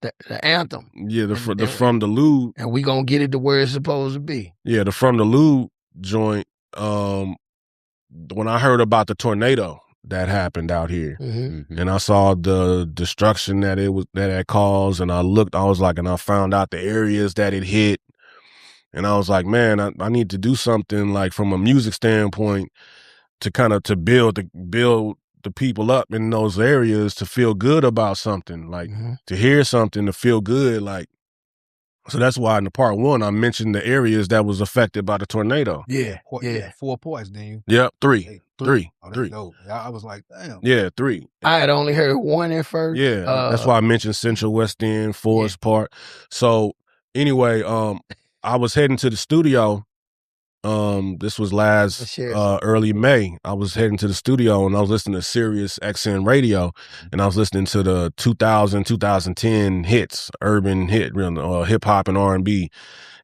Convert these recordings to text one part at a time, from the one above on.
The anthem. Yeah, the From the Lou. And we gonna get it to where it's supposed to be. Yeah, the From the Lou joint. When I heard about the tornado that happened out here, and I saw the destruction that it caused, and I was like, and I found out the areas that it hit, and I was like, man, I need to do something like from a music standpoint to kind of to build the people up in those areas to feel good about something, like to hear something to feel good, like. So that's why in the part 1 I mentioned the areas that was affected by the tornado. Yeah. 4 parts, then you. Yep, 3. Three. Oh, that's dope. I was like, damn. Yeah, 3. I had only heard 1 at first. Yeah, that's why I mentioned Central West End, Forest Park. So anyway, I was heading to the studio. This was last early May. I was heading to the studio and I was listening to Sirius XM radio, and I was listening to the 2010 hits, urban hit, hip hop and R&B.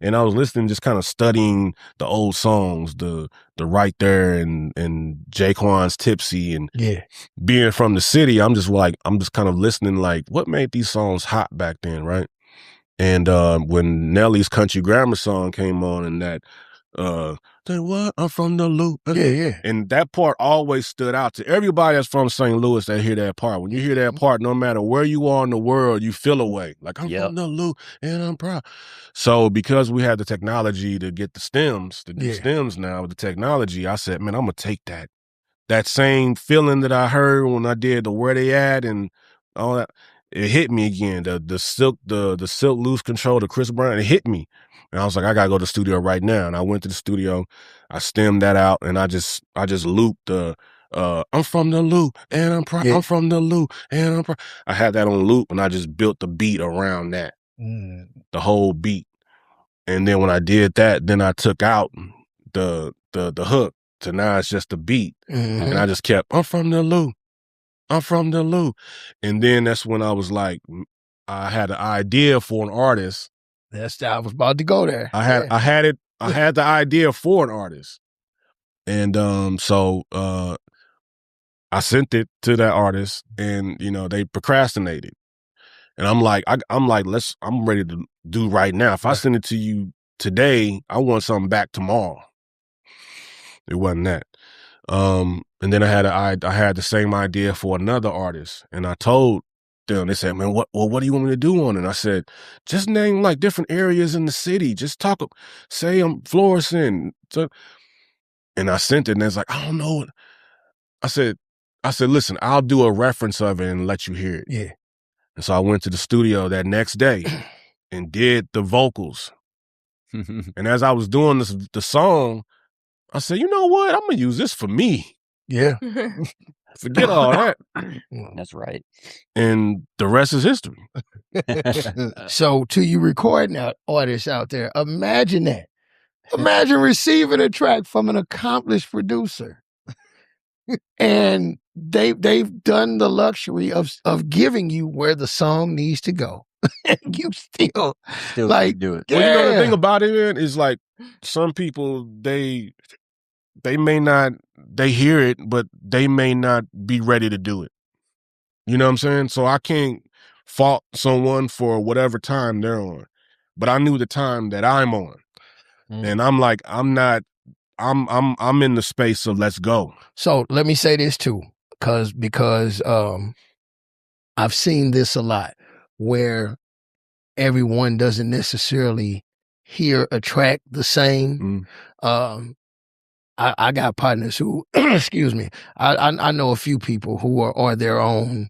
And I was listening, just kind of studying the old songs, the Right There and Jaquan's Tipsy, and being from the city, I'm just kind of listening, like, what made these songs hot back then, right? And when Nelly's Country Grammar song came on, and that say what? I'm from the Loop. Yeah. And that part always stood out to everybody that's from St. Louis that hear that part. When you hear that part, no matter where you are in the world, you feel a way. Like, I'm from the Loop and I'm proud. So because we had the technology to get the stems, stems now with the technology, I said, man, I'm gonna take that same feeling that I heard when I did the Where They At and all that. It hit me again. The Silk Loose Control, the Chris Brown, it hit me. And I was like, I gotta go to the studio right now. And I went to the studio, I stemmed that out, and I just looped the I'm from the Loop and I'm proud. I'm from the Loop and I'm proud. I had that on loop, and I just built the beat around that. The whole beat. And then when I did that, then I took out the hook. So now it's just the beat. And I just kept, I'm from the Loop. I'm from the Loop. And then that's when I was like, I had an idea for an artist. I was about to go there. I had the idea for an artist. And so I sent it to that artist, and they procrastinated. And I'm like, I'm ready to do right now. If I send it to you today, I want something back tomorrow. It wasn't that. And then I had the same idea for another artist, and I told them. They said, "Man, what do you want me to do on it?" And I said, "Just name like different areas in the city. Just say I'm Florissant." And I sent it, and it's like, I don't know. I said, listen, I'll do a reference of it and let you hear it. Yeah. And so I went to the studio that next day and did the vocals. And as I was doing the song, I said, you know what? I'm gonna use this for me. Yeah. Forget all that. That's right. And the rest is history. So to you recording out artists out there, imagine that. Imagine receiving a track from an accomplished producer. And they've done the luxury of giving you where the song needs to go. And you still like do it. Well, you know the thing about it, man, is like some people they may not, they hear it, but they may not be ready to do it. You know what I'm saying? So I can't fault someone for whatever time they're on. But I knew the time that I'm on. And I'm like, I'm in the space of let's go. So let me say this too, because I've seen this a lot where everyone doesn't necessarily hear a track the same. I got partners who, excuse me, I know a few people who are their own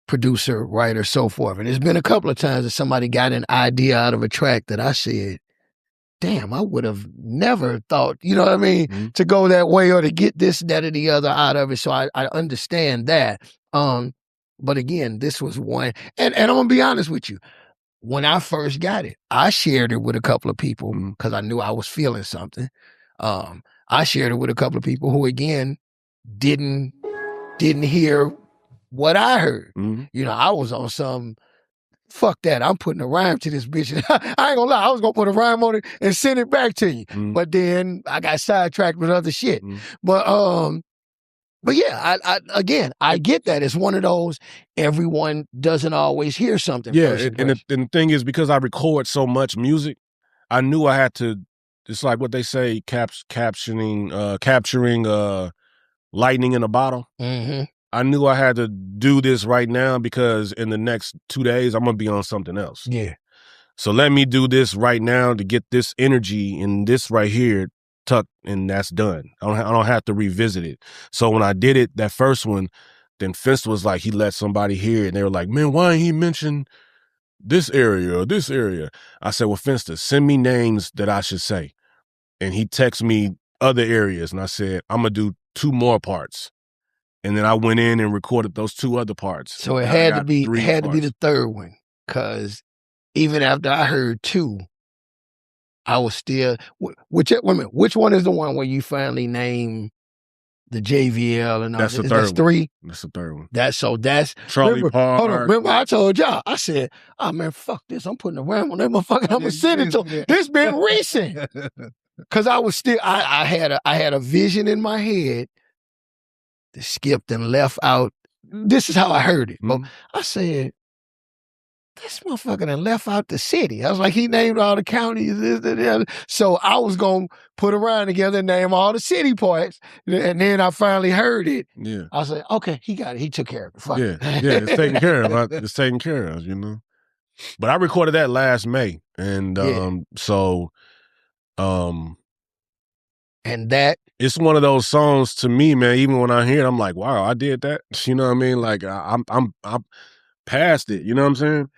producer, writer, so forth. And there's been a couple of times that somebody got an idea out of a track that I said, damn, I would have never thought, you know what I mean, to go that way or to get this, that, or the other out of it. So I understand that. But again, this was one, and I'm going to be honest with you. When I first got it, I shared it with a couple of people because I knew I was feeling something. I shared it with a couple of people who, again, didn't hear what I heard. You know, I was on some, fuck that, I'm putting a rhyme to this bitch. I ain't gonna lie, I was gonna put a rhyme on it and send it back to you. But then I got sidetracked with other shit. But But yeah, I get that. It's one of those, everyone doesning always hear something. Yeah, and the thing is, because I record so much music, I knew I had to, it's like what they say, capturing lightning in a bottle. Mm-hmm. I knew I had to do this right now because in the next 2 days, I'm going to be on something else. Yeah. So let me do this right now to get this energy and this right here tucked, and that's done. I don't have to revisit it. So when I did it, that first one, then Fist was like, he let somebody hear it, and they were like, man, why ain't he mention this area or this area? I said, well, Finster, send me names that I should say. And he texted me other areas, and I said, I'm going to do 2 more parts. And then I went in and recorded those 2 other parts. So it had to be the third one, because even after I heard 2, I was still which one is the one where you finally name the JVL and all? That's the third one. 3? That's the third one. That's Charlie Park. Hold on, remember I told y'all, I said, oh man, fuck this. I'm putting a ram on that motherfucker. I'm gonna send it to him. This been recent. Cause I was still I had a vision in my head that skipped and left out. This is how I heard it. But I said, this motherfucker done left out the city. I was like, he named all the counties. So I was going to put a rhyme together and name all the city parts. And then I finally heard it. Yeah. I was like, okay, he got it. He took care of it. Fuck it. Yeah, it's taken care of. It's taken care of, you know. But I recorded that last May. And and that, it's one of those songs to me, man, even when I hear it, I'm like, wow, I did that. You know what I mean? Like I'm past it. You know what I'm saying?